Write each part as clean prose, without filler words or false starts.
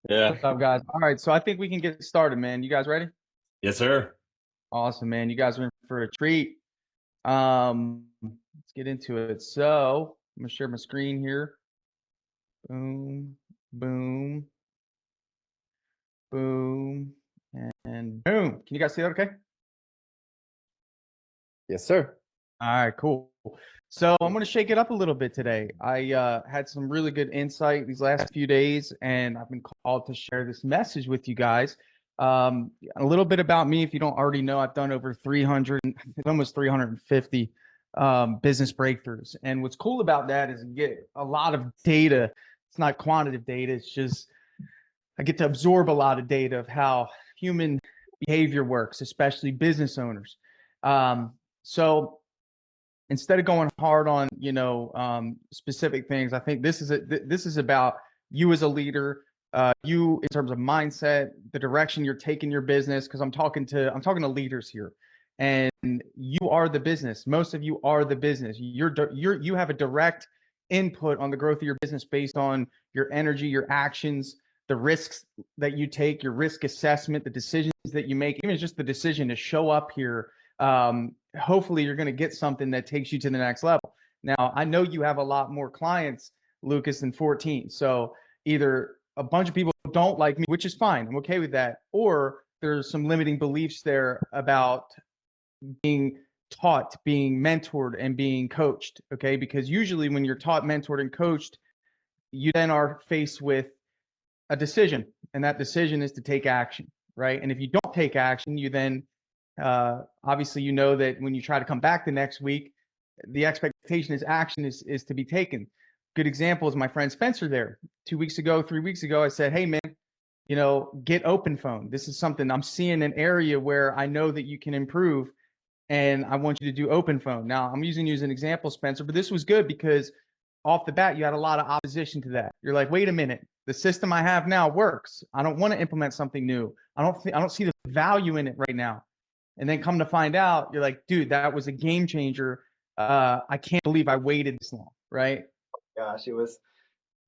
Yeah. What's up, guys? All right, so I think we can get started, man. You guys ready? Yes, sir. Awesome, man. You guys are in for a treat. Let's get into it. So I'm gonna share my screen here. Boom, boom, boom, and boom. Can you guys see that okay? Yes, sir. All right, cool. So I'm going to shake it up a little bit today. I had some really good insight these last few days, and I've been called to share this message with you guys. A little bit about me, if you don't already know, I've done over 300, almost 350 business breakthroughs. And what's cool about that is you get a lot of data. It's not quantitative data. It's just I get to absorb a lot of data of how human behavior works, especially business owners. So instead of going hard on specific things, I think this is about you as a leader, you in terms of mindset, the direction you're taking your business. Because I'm talking to leaders here, and you are the business. Most of you are the business. You have a direct input on the growth of your business based on your energy, your actions, the risks that you take, your risk assessment, the decisions that you make, even just the decision to show up here. Hopefully you're going to get something that takes you to the next level. Now, I know you have a lot more clients, Lucas, than 14. So either a bunch of people don't like me, which is fine. I'm okay with that. Or there's some limiting beliefs there about being taught, being mentored, and being coached. Okay. Because usually when you're taught, mentored, and coached, you then are faced with a decision. And that decision is to take action. Right. And if you don't take action, you then obviously, you know that when you try to come back the next week, the expectation is action is to be taken. Good example is my friend Spencer there. 2 weeks ago, 3 weeks ago, I said, hey, man, get open phone. This is something I'm seeing an area where I know that you can improve, and I want you to do open phone. Now, I'm using you as an example, Spencer, but this was good because off the bat, you had a lot of opposition to that. You're like, wait a minute, the system I have now works. I don't want to implement something new. I don't see the value in it right now. And then come to find out, you're like, dude, that was a game changer. I can't believe I waited this long, right? Gosh, it was.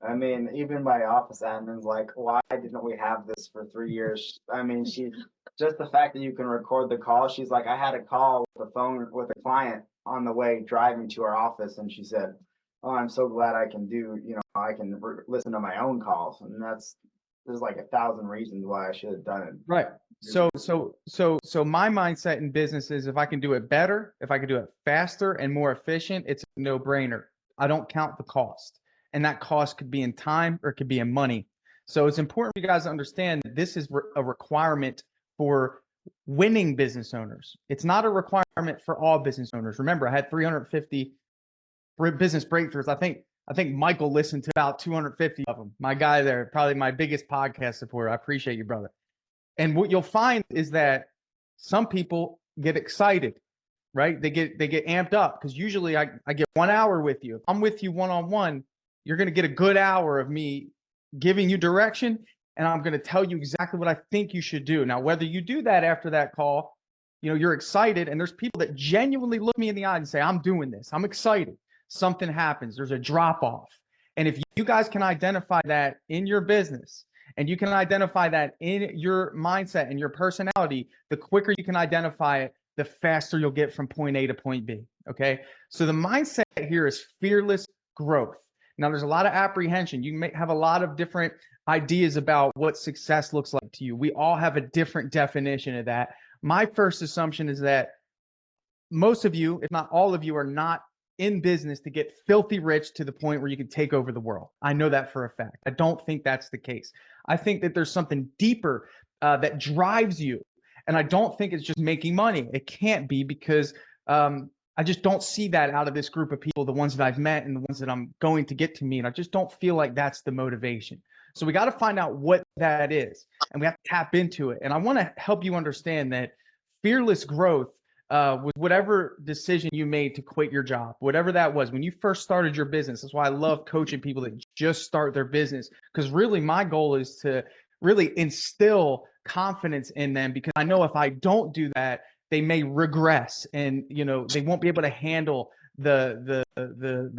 I mean, even my office admin's like, why didn't we have this for 3 years? I mean, she just the fact that you can record the call. She's like, I had a call with a phone with a client on the way driving to our office, and she said, "Oh, I'm so glad I can I can listen to my own calls." And there's like 1,000 reasons why I should have done it. Right. So my mindset in business is if I can do it better, if I can do it faster and more efficient, it's a no-brainer. I don't count the cost. And that cost could be in time or it could be in money. So it's important for you guys to understand that this is a requirement for winning business owners. It's not a requirement for all business owners. Remember, I had 350 business breakthroughs. I think Michael listened to about 250 of them. My guy there, probably my biggest podcast supporter. I appreciate you, brother. And what you'll find is that some people get excited, right? They get amped up because usually I get 1 hour with you. If I'm with you one-on-one, you're going to get a good hour of me giving you direction, and I'm going to tell you exactly what I think you should do. Now, whether you do that after that call, you're excited, and there's people that genuinely look me in the eye and say, I'm doing this. I'm excited. Something happens. There's a drop off. And if you guys can identify that in your business, and you can identify that in your mindset and your personality, the quicker you can identify it, the faster you'll get from point A to point B. Okay. So the mindset here is fearless growth. Now, there's a lot of apprehension. You may have a lot of different ideas about what success looks like to you. We all have a different definition of that. My first assumption is that most of you, if not all of you, are not in business to get filthy rich to the point where you can take over the world. I know that for a fact. I don't think that's the case. I think that there's something deeper that drives you. And I don't think it's just making money. It can't be because I just don't see that out of this group of people, the ones that I've met and the ones that I'm going to get to meet. And I just don't feel like that's the motivation. So we got to find out what that is, and we have to tap into it. And I want to help you understand that fearless growth with whatever decision you made to quit your job, whatever that was, when you first started your business. That's why I love coaching people that just start their business, because really my goal is to really instill confidence in them, because I know if I don't do that, they may regress, and they won't be able to handle the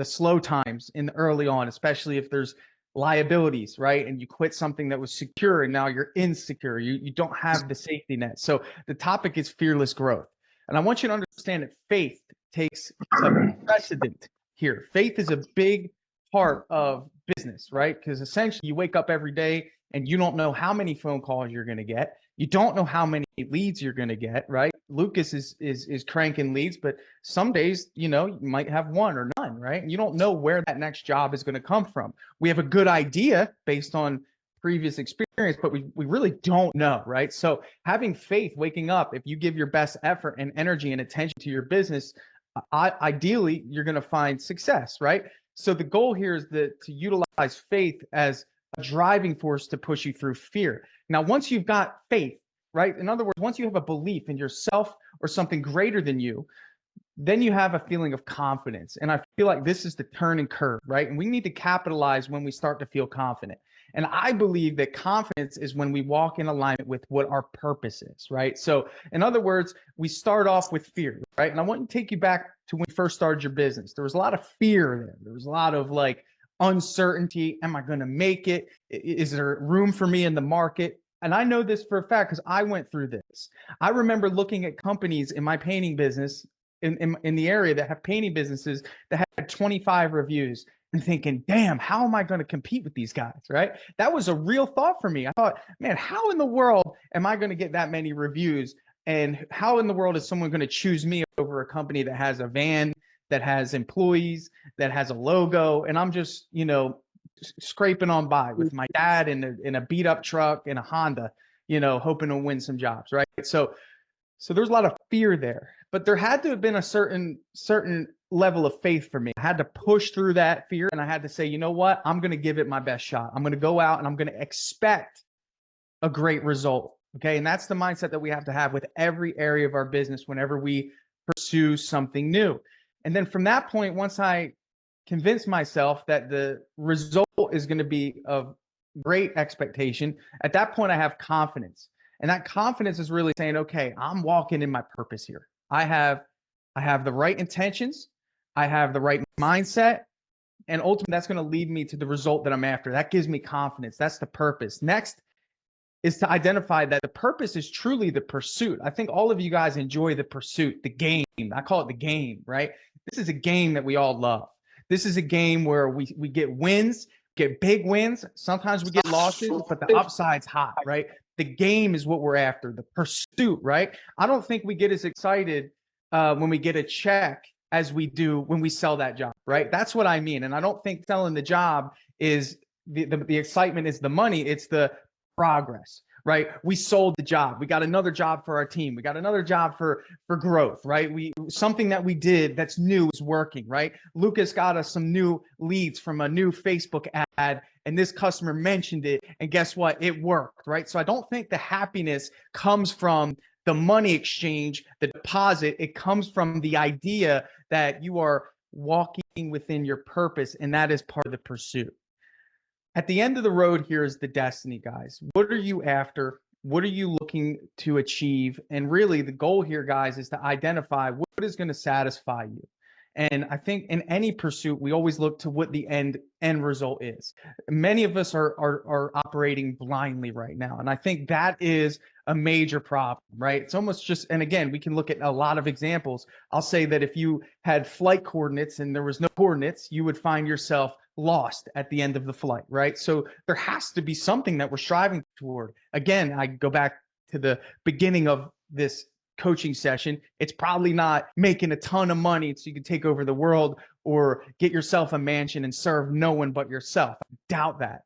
slow times in the early on, especially if there's liabilities, right? And you quit something that was secure and now you're insecure. You don't have the safety net. So the topic is fearless growth. And I want you to understand that faith takes a precedent here. Faith is a big part of business, right? Because essentially you wake up every day and you don't know how many phone calls you're going to get. You don't know how many leads you're going to get, right? Lucas is cranking leads, but some days, you might have one or none, right? And you don't know where that next job is going to come from. We have a good idea based on previous experience, but we really don't know, right? So having faith, waking up, if you give your best effort and energy and attention to your business, ideally you're going to find success, right? So the goal here is to utilize faith as a driving force to push you through fear. Now, once you've got faith, right? In other words, once you have a belief in yourself or something greater than you, then you have a feeling of confidence. And I feel like this is the turning curve, right? And we need to capitalize when we start to feel confident. And I believe that confidence is when we walk in alignment with what our purpose is, right? So, in other words, we start off with fear, right? And I want to take you back to when you first started your business. There was a lot of fear there. There was a lot of like uncertainty. Am I going to make it? Is there room for me in the market? And I know this for a fact because I went through this. I remember looking at companies in my painting business in the area that have painting businesses that had 25 reviews and thinking, damn, how am I going to compete with these guys, right? That was a real thought for me. I thought, man, how in the world am I going to get that many reviews? And how in the world is someone going to choose me over a company that has a van, that has employees, that has a logo? And I'm just, scraping on by with my dad in a beat up truck and a Honda, hoping to win some jobs, right? So there's a lot of fear there, but there had to have been a certain level of faith for me. I had to push through that fear and I had to say, you know what? I'm going to give it my best shot. I'm going to go out and I'm going to expect a great result. Okay. And that's the mindset that we have to have with every area of our business whenever we pursue something new. And then from that point, once I convince myself that the result is going to be of great expectation, at that point I have confidence. And that confidence is really saying, okay, I'm walking in my purpose here. I have the right intentions, I have the right mindset, and ultimately that's going to lead me to the result that I'm after. That gives me confidence. That's the purpose. Next is to identify that the purpose is truly the pursuit. I think all of you guys enjoy the pursuit, the game. I call it the game, right? This is a game that we all love. This is a game where we get wins, get big wins. Sometimes we get losses, but the upside's hot, right? The game is what we're after, the pursuit, right? I don't think we get as excited when we get a check as we do when we sell that job, right? That's what I mean. And I don't think selling the job is the excitement is the money. It's the progress, right? We sold the job. We got another job for our team. We got another job for growth, right? Something that we did that's new is working, right? Lucas got us some new leads from a new Facebook ad, and this customer mentioned it, and guess what? It worked, right? So I don't think the happiness comes from the money exchange, the deposit. It comes from the idea that you are walking within your purpose, and that is part of the pursuit. At the end of the road here is the destiny, guys. What are you after? What are you looking to achieve? And really the goal here, guys, is to identify what is going to satisfy you. And I think in any pursuit, we always look to what the end result is. Many of us are operating blindly right now. And I think that is a major problem, right? It's almost just, and again, we can look at a lot of examples. I'll say that if you had flight coordinates and there was no coordinates, you would find yourself lost at the end of the flight, right? So there has to be something that we're striving toward. Again, I go back to the beginning of this coaching session. It's probably not making a ton of money so you can take over the world or get yourself a mansion and serve no one but yourself. I doubt that.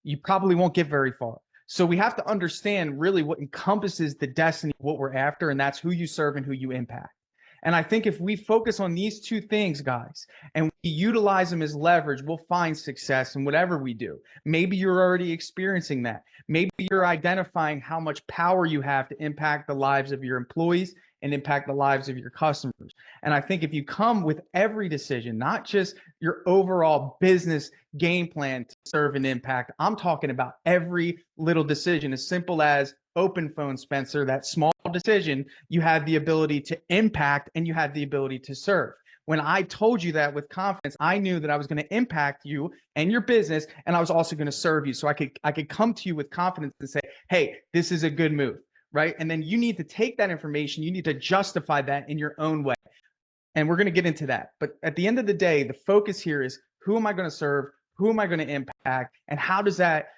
You probably won't get very far. So we have to understand really what encompasses the destiny of what we're after, and that's who you serve and who you impact. And I think if we focus on these two things, guys, and we utilize them as leverage, we'll find success in whatever we do. Maybe you're already experiencing that. Maybe you're identifying how much power you have to impact the lives of your employees and impact the lives of your customers. And I think if you come with every decision, not just your overall business game plan to serve and impact, I'm talking about every little decision, as simple as open phone, Spencer, that small decision, you have the ability to impact and you have the ability to serve. When I told you that with confidence, I knew that I was going to impact you and your business, and I was also going to serve you. So I could come to you with confidence and say, hey, this is a good move, right? And then you need to take that information, you need to justify that in your own way. And we're going to get into that. But at the end of the day, the focus here is, who am I going to serve? Who am I going to impact? And how does that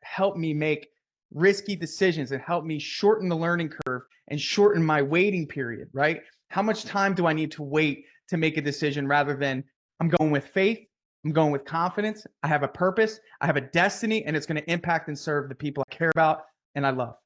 help me make risky decisions and help me shorten the learning curve and shorten my waiting period, right? How much time do I need to wait to make a decision, rather than I'm going with faith, I'm going with confidence, I have a purpose, I have a destiny, and it's going to impact and serve the people I care about and I love.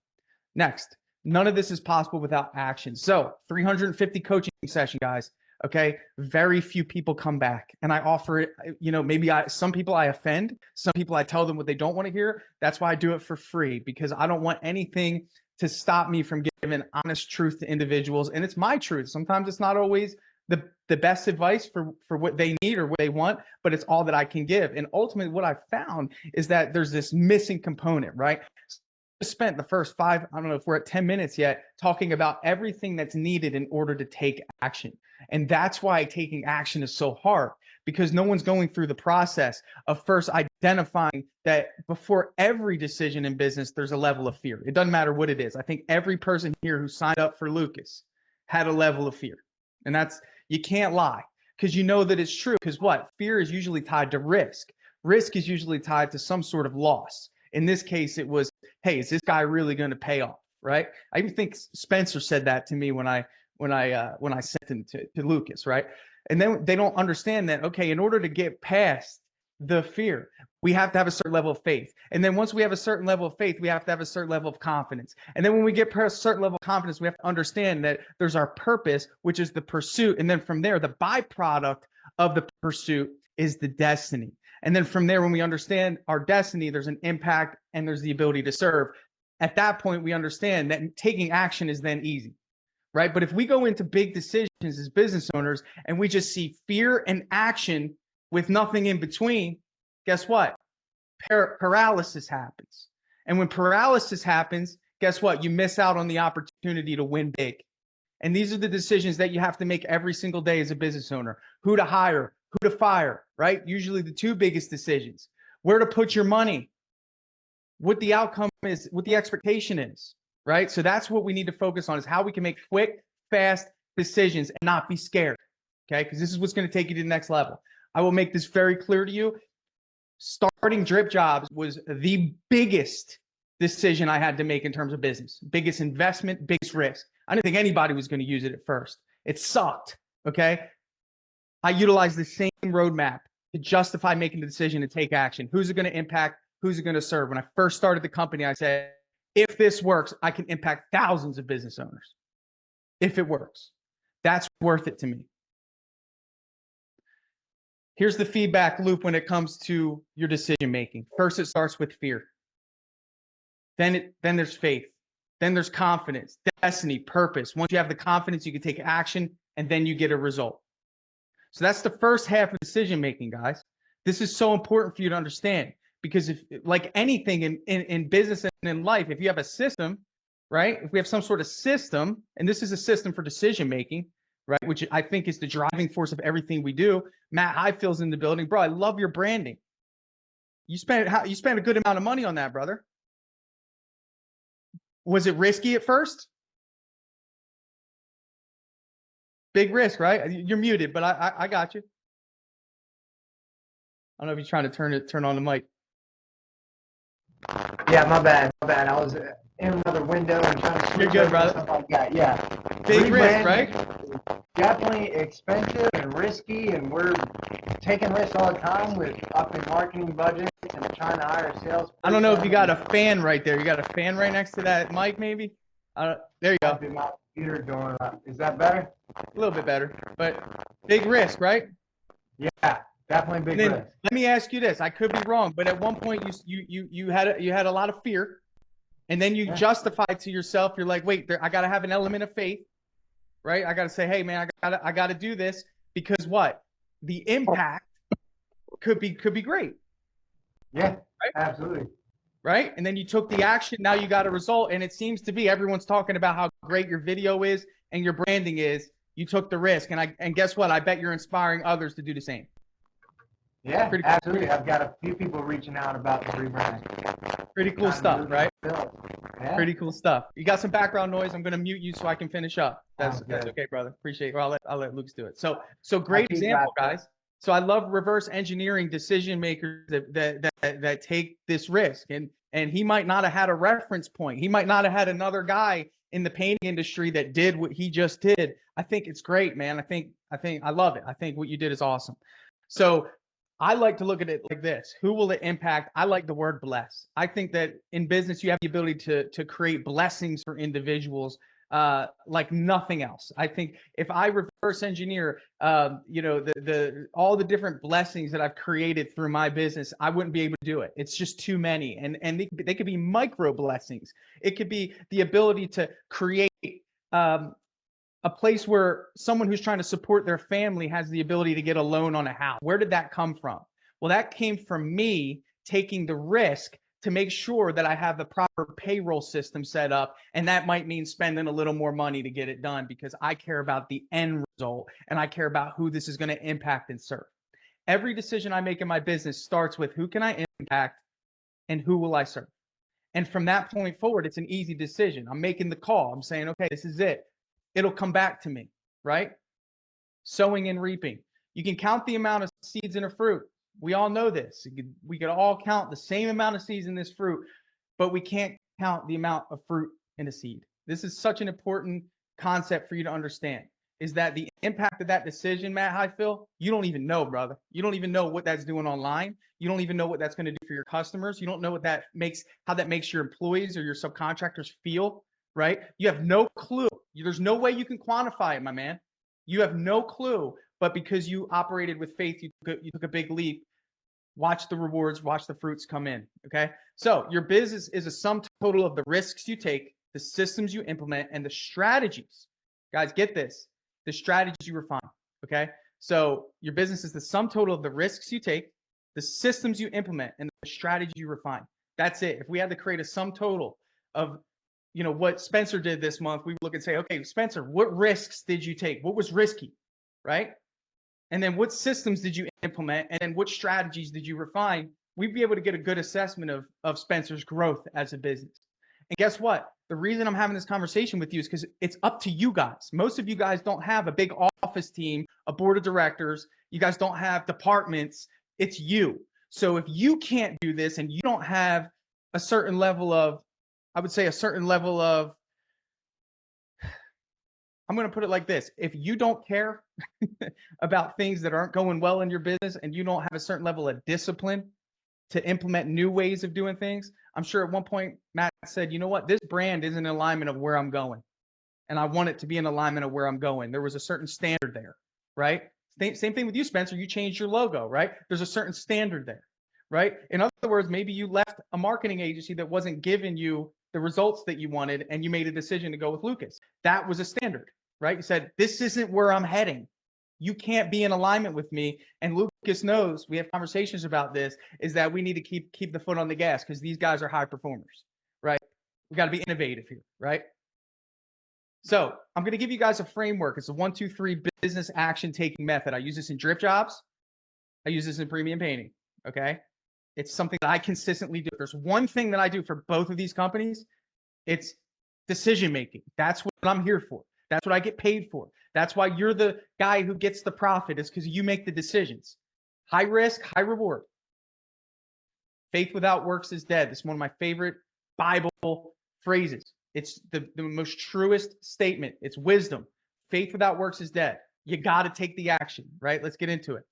Next, none of this is possible without action. So 350 coaching session, guys. Okay. Very few people come back, and I offer it. Maybe some people I offend, some people I tell them what they don't want to hear. That's why I do it for free, because I don't want anything to stop me from giving honest truth to individuals. And it's my truth. Sometimes it's not always the best advice for what they need or what they want, but it's all that I can give. And ultimately what I've found is that there's this missing component, right? Spent the first I don't know if we're at 10 minutes yet, talking about everything that's needed in order to take action. And that's why taking action is so hard, because no one's going through the process of first identifying that before every decision in business, there's a level of fear. It doesn't matter what it is. I think every person here who signed up for Lucas had a level of fear. And that's, you can't lie, because you know that it's true. Because what? Fear is usually tied to risk. Risk is usually tied to some sort of loss. In this case, it was, hey, is this guy really going to pay off? Right? I even think Spencer said that to me when I sent him to Lucas, right? And then they don't understand that, okay, in order to get past the fear, we have to have a certain level of faith. And then once we have a certain level of faith, we have to have a certain level of confidence. And then when we get past a certain level of confidence, we have to understand that there's our purpose, which is the pursuit. And then from there, the byproduct of the pursuit is the destiny. And then from there, when we understand our destiny, there's an impact and there's the ability to serve. At that point, we understand that taking action is then easy, right? But if we go into big decisions as business owners and we just see fear and action with nothing in between, guess what? Paralysis happens. And when paralysis happens, guess what? You miss out on the opportunity to win big. And these are the decisions that you have to make every single day as a business owner. Who to hire, who to fire, right? Usually the two biggest decisions. Where to put your money, what the outcome is, what the expectation is, right? So that's what we need to focus on, is how we can make quick, fast decisions and not be scared, okay? Because this is what's going to take you to the next level. I will make this very clear to you. Starting Drip Jobs was the biggest decision I had to make in terms of business. Biggest investment, biggest risk. I didn't think anybody was going to use it at first. It sucked, okay? I utilized the same roadmap to justify making the decision to take action. Who's it going to impact? Who's it going to serve? When I first started the company, I said, if this works, I can impact thousands of business owners. If it works, that's worth it to me. Here's the feedback loop when it comes to your decision making. First, it starts with fear. Then there's faith. Then there's confidence, destiny, purpose. Once you have the confidence, you can take action, and then you get a result. So that's the first half of decision making, guys. This is so important for you to understand, because if, like anything in business and in life, if you have a system, right? If we have some sort of system, and this is a system for decision making, right? Which I think is the driving force of everything we do. Matt Highfield's in the building. Bro, I love your branding. You spent a good amount of money on that, brother. Was it risky at first? Big risk, right? You're muted, but I got you. I don't know if you're trying to turn on the mic. Yeah, my bad. I was in another window and trying to switch. You're good, brother. Stuff like that. Yeah. Big risk, right? Definitely expensive and risky, and we're taking risks all the time with upping marketing budgets and trying to hire a sales. I don't know if you got a fan right there. You got a fan right next to that mic, maybe? There you go. My computer going up. Is that better? A little bit better, but big risk, right? Yeah, definitely big risk. Let me ask you this. I could be wrong, but at one point you had a lot of fear, and then you justified to yourself. You're like, wait, I got to have an element of faith, right? I got to say, hey man, I got to do this, because what? The impact could be great. Yeah, right? Absolutely. Right? And then you took the action. Now you got a result, and it seems to be everyone's talking about how great your video is and your branding is. You took the risk, and guess what? I bet you're inspiring others to do the same. Yeah, Pretty cool. absolutely. I've got a few people reaching out about the rebrand. Pretty cool stuff, right? Yeah. Pretty cool stuff. You got some background noise. I'm gonna mute you so I can finish up. That's Sounds good. okay, brother. Appreciate it. Well, I'll let Lucas do it. So great example, guys. So I love reverse engineering decision makers that take this risk, and he might not have had a reference point. He might not have had another guy in the painting industry that did what he just did. I think it's great, man. I think I love it. I think what you did is awesome. So I like to look at it like this. Who will it impact? I like the word bless. I think that in business, you have the ability to create blessings for individuals like nothing else. I think if I reverse engineer, all the different blessings that I've created through my business, I wouldn't be able to do it. It's just too many. And they could be micro blessings. It could be the ability to create a place where someone who's trying to support their family has the ability to get a loan on a house. Where did that come from? Well, that came from me taking the risk to make sure that I have the proper payroll system set up. And that might mean spending a little more money to get it done because I care about the end result and I care about who this is going to impact and serve. Every decision I make in my business starts with who can I impact and who will I serve? And from that point forward, it's an easy decision. I'm making the call. I'm saying, okay, this is it. It'll come back to me, right? Sowing and reaping. You can count the amount of seeds in a fruit. We all know this. We could all count the same amount of seeds in this fruit, but we can't count the amount of fruit in a seed. This is such an important concept for you to understand, is that the impact of that decision, Matt Highfield, you don't even know, brother. You don't even know what that's doing online. You don't even know what that's going to do for your customers. You don't know how that makes your employees or your subcontractors feel, right? You have no clue. There's no way you can quantify it, my man. You have no clue, but because you operated with faith, you took a big leap. Watch the rewards, watch the fruits come in, okay? So your business is a sum total of the risks you take, the systems you implement, and the strategies. Guys, get this, the strategies you refine, okay? So your business is the sum total of the risks you take, the systems you implement, and the strategy you refine. That's it. If we had to create a sum total of what Spencer did this month, we would look and say, okay, Spencer, what risks did you take? What was risky, right? And then what systems did you implement? And then what strategies did you refine? We'd be able to get a good assessment of Spencer's growth as a business. And guess what? The reason I'm having this conversation with you is because it's up to you guys. Most of you guys don't have a big office team, a board of directors. You guys don't have departments. It's you. So if you can't do this and you don't have a certain level of, I'm going to put it like this. If you don't care about things that aren't going well in your business and you don't have a certain level of discipline to implement new ways of doing things, I'm sure at one point Matt said, you know what, this brand is in alignment of where I'm going. And I want it to be in alignment of where I'm going. There was a certain standard there, right? Same thing with you, Spencer. You changed your logo, right? There's a certain standard there, right? In other words, maybe you left a marketing agency that wasn't giving you the results that you wanted, and you made a decision to go with Lucas. That was a standard, right? You said, this isn't where I'm heading. You can't be in alignment with me. And Lucas knows, we have conversations about this, is that we need to keep the foot on the gas because these guys are high performers, right? We got to be innovative here, right? So I'm going to give you guys a framework. It's a 1, 2, 3 business action taking method. I use this in drip jobs. I use this in premium painting, okay? It's something that I consistently do. There's one thing that I do for both of these companies. It's decision making. That's what I'm here for. That's what I get paid for. That's why you're the guy who gets the profit, is because you make the decisions. High risk, high reward. Faith without works is dead. This is one of my favorite Bible phrases. It's the most truest statement. It's wisdom. Faith without works is dead. You got to take the action, right? Let's get into it.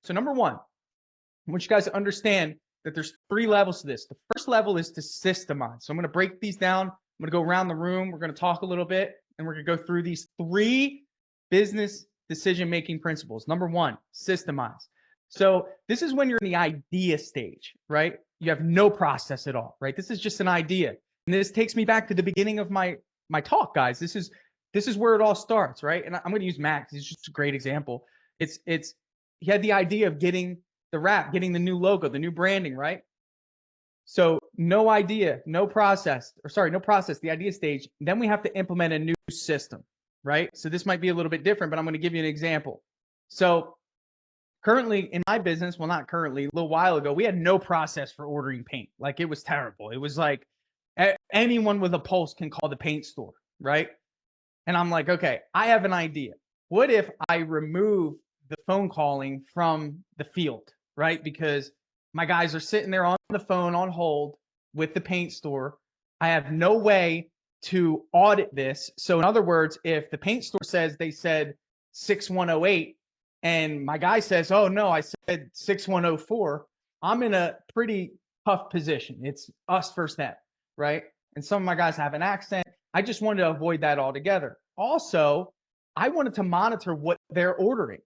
So number one, I want you guys to understand that there's 3 levels to this. The first level is to systemize. So I'm going to break these down. I'm going to go around the room. We're going to talk a little bit, and we're going to go through these 3 business decision-making principles. Number 1, systemize. So this is when you're in the idea stage, right? You have no process at all, right? This is just an idea. And this takes me back to the beginning of my talk, guys. This is where it all starts, right? And I'm going to use Max. He's just a great example. He had the idea of getting the wrap, getting the new logo, the new branding, right? So no idea, no process, the idea stage. Then we have to implement a new system. right? So this might be a little bit different, but I'm going to give you an example. So currently in my business, well, not currently, a little while ago, we had no process for ordering paint. Like it was terrible. It was like anyone with a pulse can call the paint store, right? And I'm like, okay, I have an idea. What if I remove the phone calling from the field, right? Because my guys are sitting there on the phone on hold with the paint store. I have no way to audit this. So in other words, if the paint store says they said 6108 and my guy says, oh no, I said 6104, I'm in a pretty tough position. It's us versus them, right? And some of my guys have an accent. I just wanted to avoid that altogether. Also, I wanted to monitor what they're ordering,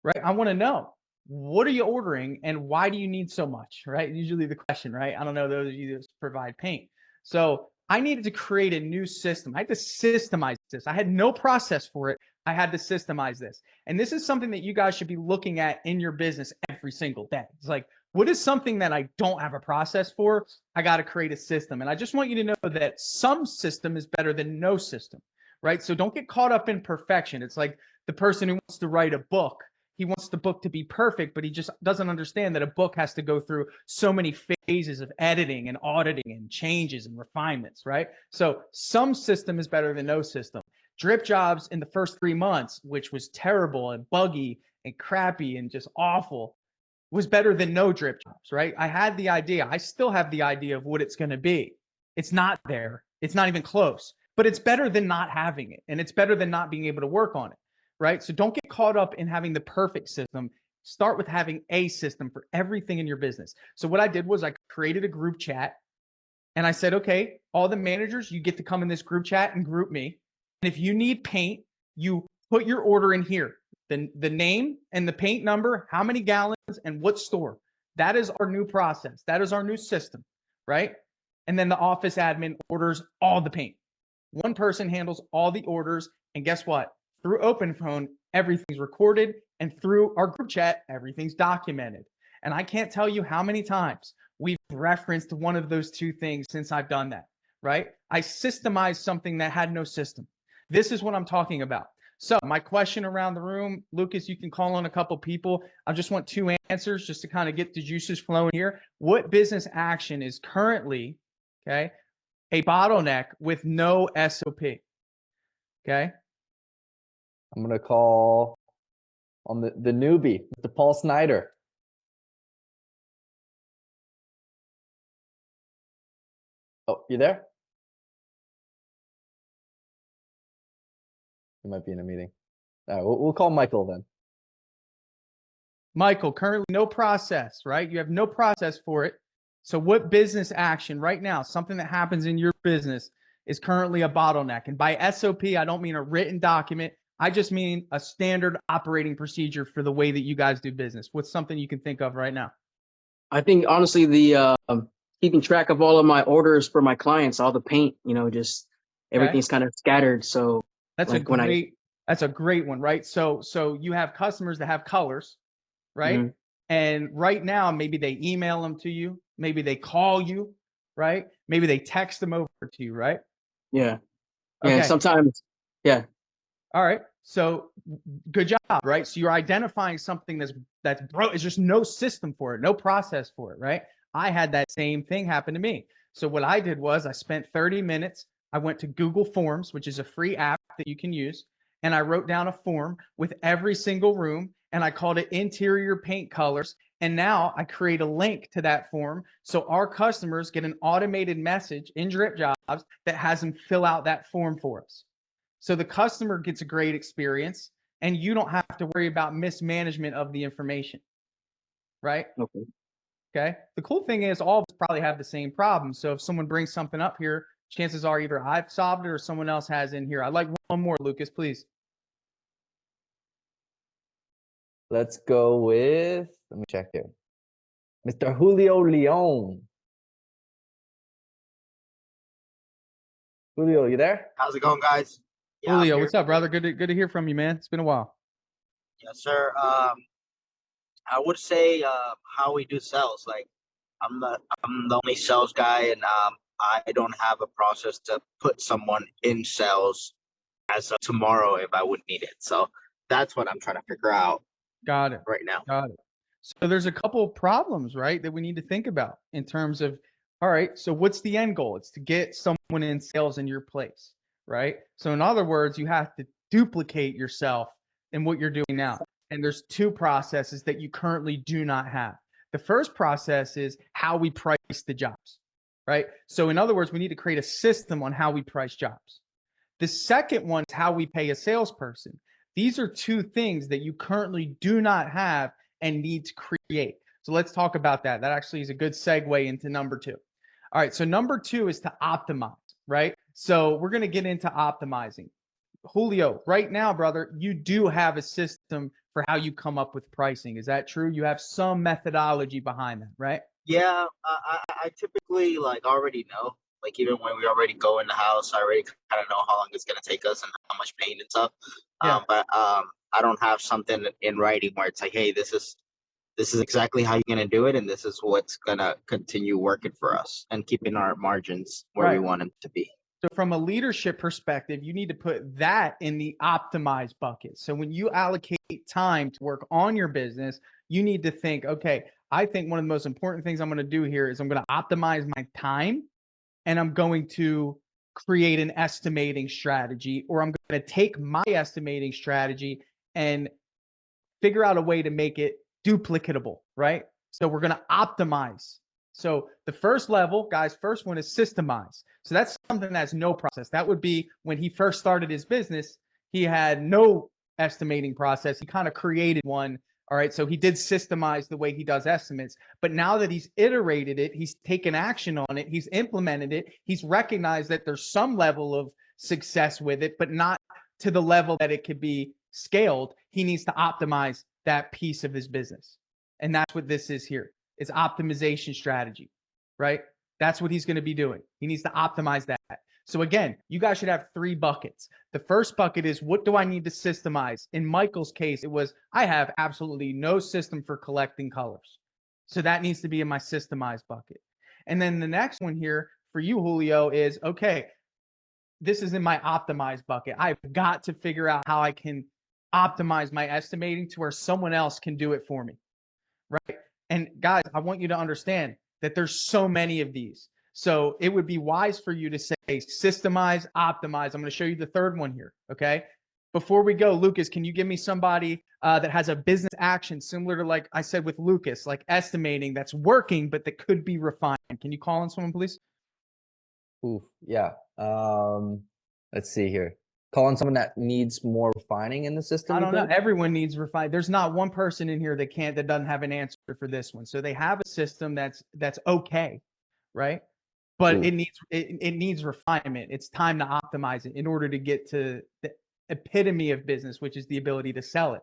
right? I want to know, what are you ordering and why do you need so much, right? Usually the question, right? I don't know, those of you that provide paint. So I needed to create a new system. I had to systemize this. I had no process for it. I had to systemize this. And this is something that you guys should be looking at in your business every single day. It's like, what is something that I don't have a process for? I got to create a system. And I just want you to know that some system is better than no system, right? So don't get caught up in perfection. It's like the person who wants to write a book. He wants the book to be perfect, but he just doesn't understand that a book has to go through so many phases of editing and auditing and changes and refinements, right? So some system is better than no system. Drip jobs in the first 3 months, which was terrible and buggy and crappy and just awful, was better than no drip jobs, right? I had the idea. I still have the idea of what it's going to be. It's not there. It's not even close, but it's better than not having it. And it's better than not being able to work on it, right? So don't get caught up in having the perfect system. Start with having a system for everything in your business. So what I did was I created a group chat and I said, okay, all the managers, you get to come in this group chat and group me. And if you need paint, you put your order in here. The name and the paint number, how many gallons and what store. That is our new process. That is our new system, right? And then the office admin orders all the paint. One person handles all the orders. And guess what? Through OpenPhone, everything's recorded. And through our group chat, everything's documented. And I can't tell you how many times we've referenced one of those two things since I've done that, right? I systemized something that had no system. This is what I'm talking about. So my question around the room, Lucas, you can call on a couple people. I just want 2 answers just to kind of get the juices flowing here. What business action is currently, okay, a bottleneck with no SOP? Okay. I'm gonna call on the newbie, Mr. Paul Snyder. Oh, you there? He might be in a meeting. All right, we'll call Michael then. Michael, currently no process, right? You have no process for it. So what business action right now, something that happens in your business, is currently a bottleneck? And by SOP, I don't mean a written document. I just mean a standard operating procedure for the way that you guys do business. What's something you can think of right now? I think honestly, the keeping track of all of my orders for my clients, all the paint, just everything's kind of scattered. So that's like that's a great one, right? So you have customers that have colors, right? Mhm. And right now, maybe they email them to you, maybe they call you, right? Maybe they text them over to you, right? Yeah. Okay. Sometimes, yeah. All right. So good job, right? So you're identifying something that's broke. It's just no system for it, no process for it, right? I had that same thing happen to me. So what I did was I spent 30 minutes. I went to Google Forms, which is a free app that you can use, and I wrote down a form with every single room, and I called it interior paint colors. And now I create a link to that form so our customers get an automated message in Drip Jobs that has them fill out that form for us. So the customer gets a great experience and you don't have to worry about mismanagement of the information, right? Okay. Okay. The cool thing is all of us probably have the same problem. So if someone brings something up here, chances are either I've solved it or someone else has in here. I'd like one more, Lucas, please. Let's go with, let me check here. Mr. Julio Leon. Julio, you there? How's it going, guys? Yeah, I'm Julio, here. what's up, brother? Good to hear from you, man. It's been a while. Yes, sir. I would say how we do sales. Like, I'm the only sales guy, and I don't have a process to put someone in sales as of tomorrow if I would need it. So that's what I'm trying to figure out Got it. right now. Got it. So there's a couple of problems, right, that we need to think about in terms of, all right, so what's the end goal? It's to get someone in sales in your place, right? So in other words, you have to duplicate yourself in what you're doing now. And there's two processes that you currently do not have. The first process is how we price the jobs, right? So in other words, we need to create a system on how we price jobs. The second one is how we pay a salesperson. These are two things that you currently do not have and need to create. So let's talk about that. That actually is a good segue into number two. All right, so number two is to optimize, right? So we're going to get into optimizing. Julio, right now, brother, you do have a system for how you come up with pricing. Is that true? You have some methodology behind that, right? Yeah, I typically like already know. Like even when we already go in the house, I already kind of know how long it's gonna take us and how much paint and stuff. Yeah. But I don't have something in writing where it's like, hey, this is exactly how you're gonna do it, and this is what's gonna continue working for us and keeping our margins where we Right. want them to be. So from a leadership perspective, you need to put that in the optimized bucket. So when you allocate time to work on your business, you need to think, okay, I think one of the most important things I'm going to do here is I'm going to optimize my time, and I'm going to create an estimating strategy, or I'm going to take my estimating strategy and figure out a way to make it duplicatable, right? So we're going to optimize. So the first level, guys, first one is systemize. So that's something that's no process. That would be when he first started his business, he had no estimating process. He kind of created one. All right. So he did systemize the way he does estimates. But now that he's iterated it, he's taken action on it, he's implemented it, he's recognized that there's some level of success with it, but not to the level that it could be scaled. He needs to optimize that piece of his business. And that's what this is here. It's optimization strategy, right? That's what he's going to be doing. He needs to optimize that. So again, you guys should have three buckets. The first bucket is, what do I need to systemize? In Michael's case, it was, I have absolutely no system for collecting colors. So that needs to be in my systemized bucket. And then the next one here for you, Julio, is, okay, this is in my optimized bucket. I've got to figure out how I can optimize my estimating to where someone else can do it for me, right? And guys, I want you to understand that there's so many of these. So it would be wise for you to say systemize, optimize. I'm going to show you the third one here, okay? Before we go, Lucas, can you give me somebody that has a business action similar to, like I said with Lucas, like estimating, that's working, but that could be refined? Can you call on someone, please? Oof, yeah. Let's see here. Calling someone that needs more refining in the system. I you don't know. think? Everyone needs refined. There's not one person in here that doesn't have an answer for this one. So they have a system that's okay, right? But Ooh. it needs refinement. It's time to optimize it in order to get to the epitome of business, which is the ability to sell it.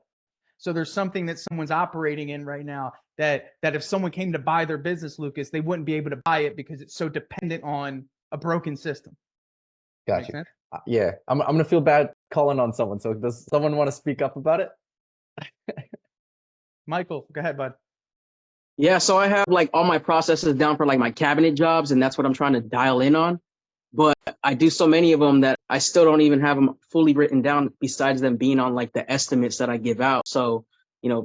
So there's something that someone's operating in right now that if someone came to buy their business, Lucas, they wouldn't be able to buy it because it's so dependent on a broken system. Got you. Yeah, I'm gonna feel bad calling on someone. So does someone want to speak up about it? Michael, go ahead, bud. Yeah, so I have like all my processes down for like my cabinet jobs, and that's what I'm trying to dial in on. But I do so many of them that I still don't even have them fully written down, besides them being on like the estimates that I give out. So,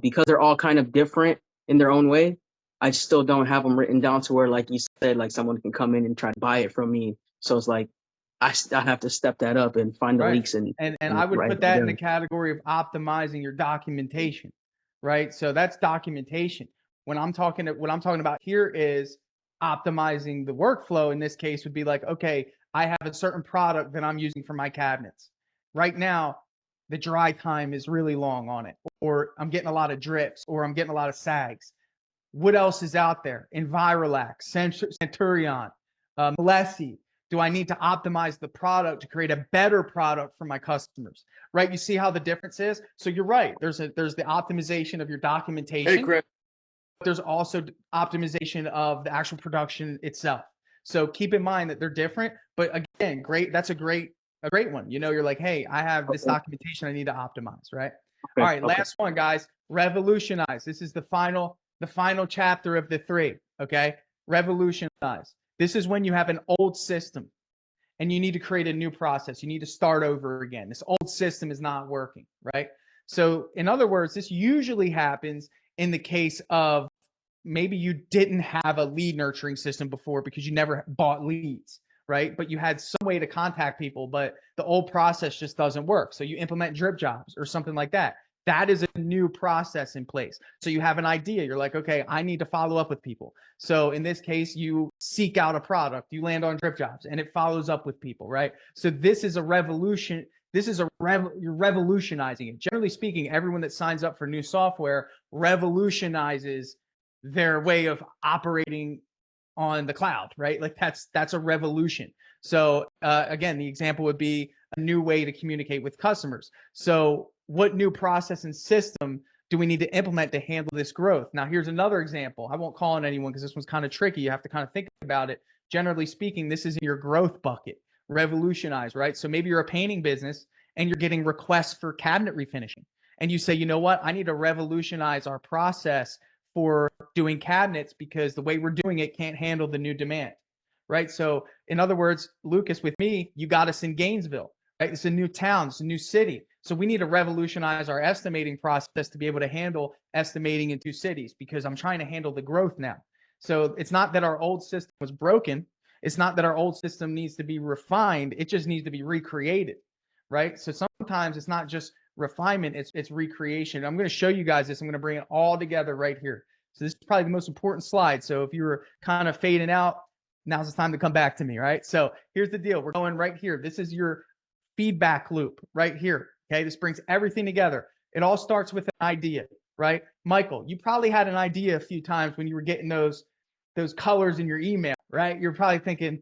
because they're all kind of different in their own way, I still don't have them written down to where, like you said, like someone can come in and try to buy it from me. So it's like I have to step that up and find the leaks and I would put that in the category of optimizing your documentation, right? So that's documentation. What I'm talking about here is optimizing the workflow. In this case would be like, okay, I have a certain product that I'm using for my cabinets. Right now, the dry time is really long on it, or I'm getting a lot of drips, or I'm getting a lot of sags. What else is out there? Envirolax, Centurion, Malesi. Do I need to optimize the product to create a better product for my customers? Right? You see how the difference is? So you're right. There's the optimization of your documentation. Hey, Chris. There's also optimization of the actual production itself. So keep in mind that they're different, but again, that's a great one. You're like, hey, I have this documentation I need to optimize, right? Okay, All right, last one, guys. Revolutionize. This is the final chapter of the three, okay? Revolutionize. This is when you have an old system and you need to create a new process. You need to start over again. This old system is not working, right? So in other words, this usually happens in the case of maybe you didn't have a lead nurturing system before because you never bought leads, right? But you had some way to contact people, but the old process just doesn't work. So you implement drip jobs or something like that. That is a new process in place. So you have an idea. You're like, okay, I need to follow up with people. So in this case, you seek out a product, you land on drip jobs, and it follows up with people, right? So this is a revolution. This is you're revolutionizing it. Generally speaking, everyone that signs up for new software revolutionizes their way of operating on the cloud, right? Like that's a revolution. So again, the example would be a new way to communicate with customers. So what new process and system do we need to implement to handle this growth? Now, here's another example. I won't call on anyone because this one's kind of tricky. You have to kind of think about it. Generally speaking, this is in your growth bucket, revolutionize, right? So maybe you're a painting business and you're getting requests for cabinet refinishing. And you say, you know what? I need to revolutionize our process for doing cabinets because the way we're doing it can't handle the new demand, right? So in other words, Lucas, with me, you got us in Gainesville, right? It's a new town, it's a new city. So we need to revolutionize our estimating process to be able to handle estimating in two cities because I'm trying to handle the growth now. So it's not that our old system was broken. It's not that our old system needs to be refined. It just needs to be recreated, right? So sometimes it's not just refinement, it's recreation. I'm going to show you guys this. I'm going to bring it all together right here. So this is probably the most important slide. So if you were kind of fading out, now's the time to come back to me, right? So here's the deal. We're going right here. This is your feedback loop right here. Okay, this brings everything together. It all starts with an idea, right? Michael, you probably had an idea a few times when you were getting those colors in your email, right? You're probably thinking,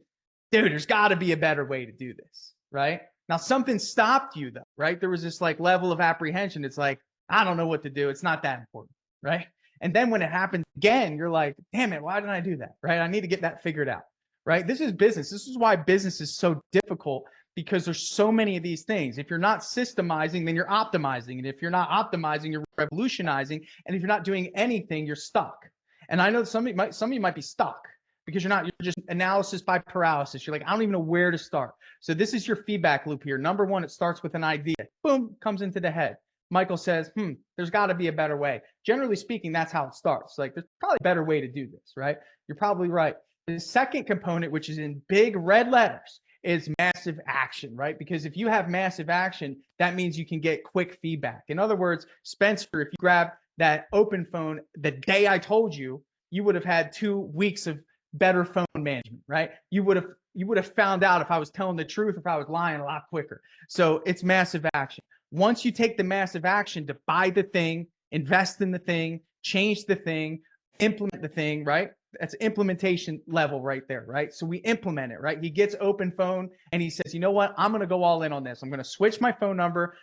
dude, there's got to be a better way to do this, right? Now, something stopped you, though, right? There was this like level of apprehension. It's like, I don't know what to do. It's not that important, right? And then when it happens again, you're like, damn it, why didn't I do that, right? I need to get that figured out, right? This is business. This is why business is so difficult because there's so many of these things. If you're not systemizing, then you're optimizing. And if you're not optimizing, you're revolutionizing. And if you're not doing anything, you're stuck. And I know some of you might be stuck because you're just analysis by paralysis. You're like, I don't even know where to start. So this is your feedback loop here. Number one, it starts with an idea. Boom, comes into the head. Michael says, there's got to be a better way. Generally speaking, that's how it starts. Like, there's probably a better way to do this, right? You're probably right. The second component, which is in big red letters, is massive action, right? Because if you have massive action, that means you can get quick feedback. In other words, Spencer, if you grab that open phone the day I told you, you would have had 2 weeks of better phone management, right? You would have found out if I was telling the truth, if I was lying a lot quicker. So it's massive action. Once you take the massive action to buy the thing, invest in the thing, change the thing, implement the thing, right? That's implementation level right there, right? So we implement it, right? He gets open phone and he says, you know what? I'm going to go all in on this. I'm going to switch my phone number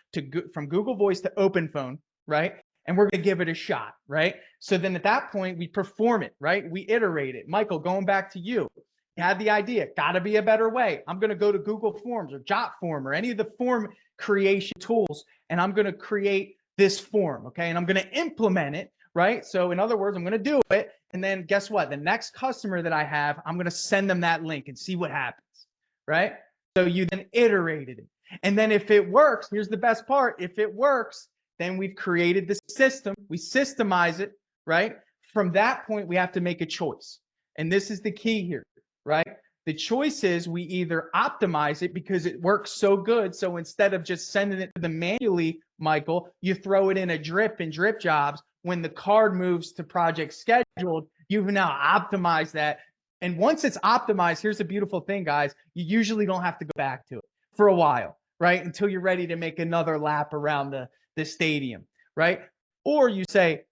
from Google Voice to open phone, right? And we're going to give it a shot, right? So then at that point, we perform it, right? We iterate it. Michael, going back to you, had the idea, got to be a better way. I'm going to go to Google Forms or JotForm or any of the form creation tools, and I'm going to create this form, okay? And I'm going to implement it, right? So in other words, I'm going to do it. And then guess what? The next customer that I have, I'm going to send them that link and see what happens, right? So you then iterated it. And then if it works, here's the best part. If it works, then we've created the system. We systemize it, right? From that point, we have to make a choice. And this is the key here, right? The choice is we either optimize it because it works so good. So instead of just sending it to them manually, Michael, you throw it in a drip and drip jobs. When the card moves to project scheduled, you've now optimized that. And once it's optimized, here's the beautiful thing, guys. You usually don't have to go back to it for a while, right? Until you're ready to make another lap around the stadium, right? Or you say,